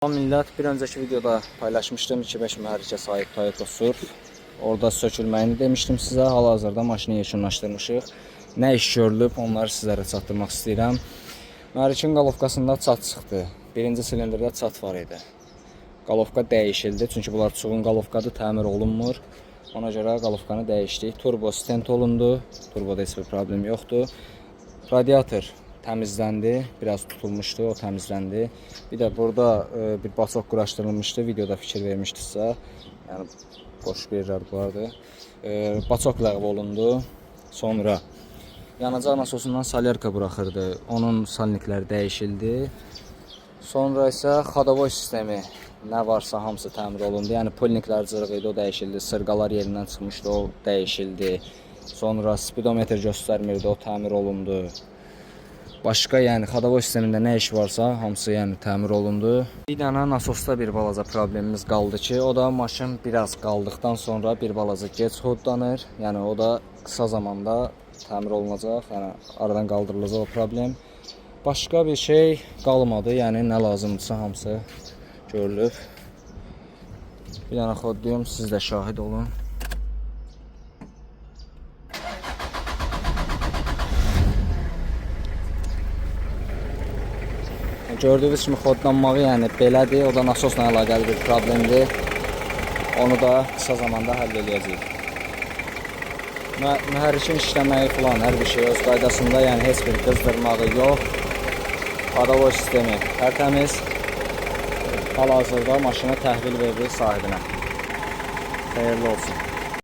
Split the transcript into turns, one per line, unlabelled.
Millət, bir öncəki videoda paylaşmışdım 2.5 mühərrikə sahib Toyota Surf. Orada sökülməyini demişdim sizə. Hal-hazırda maşını yekunlaşdırmışıq. Nə iş görülüb, onları sizlərə çatdırmaq istəyirəm. Mühərrikin qalovkasında çat çıxdı. Birinci silindirdə çat var idi. Qalovka dəyişildi, çünki bunlar çuğun qalovkadır, təmir olunmur. Ona görə qalovkanı dəyişdik. Turbo stent olundu. Turboda heç bir problem yoxdur. Radiator təmizləndi, biraz tutulmuşdu, o təmizləndi. Bir də burada bir baçoq quraşdırılmışdı, videoda fikir vermişdinizsə, yəni boş yerlər vardı. Baçoq ləğv olundu. Sonra yanacaq nasosundan salyarka buraxırdı, onun salnikləri dəyişildi. Sonra isə xadavoy sistemi nə varsa hamısı təmir olundu. Yəni polniklər cırıq idi, o dəyişildi. Sırqalar yerindən çıxmışdı, o dəyişildi. Sonra spidometr göstərmirdi, o təmir olundu. Başqa, yəni xadavoy sistemində nə iş varsa, hamısı yəni təmir olundu. Bir dənə nasosda bir balaca problemimiz qaldı ki, o da maşın biraz qaldıqdan sonra bir balaca gec hodlanır. Yəni o da qısa zamanda təmir olunacaq, yəni aradan qaldırılacaq o problem. Başqa bir şey qalmadı, yəni nə lazımdırsa hamısı görülüb. Bir dənə hodlayım, siz də şahid olun. Gördüyünüz kimi xodlanmağı yəni belədir, o da nasosla əlaqəli bir problemdir. Onu da qısa zamanda həll edəcəyik. Mühərrikin işləməyi falan, hər bir şey öz qaydasında, yəni heç bir qızdırmağı yox. Xadavoy sistemi tərtəmiz. Hal-hazırda maşını təhvil verdik sahibinə. Xeyirli olsun.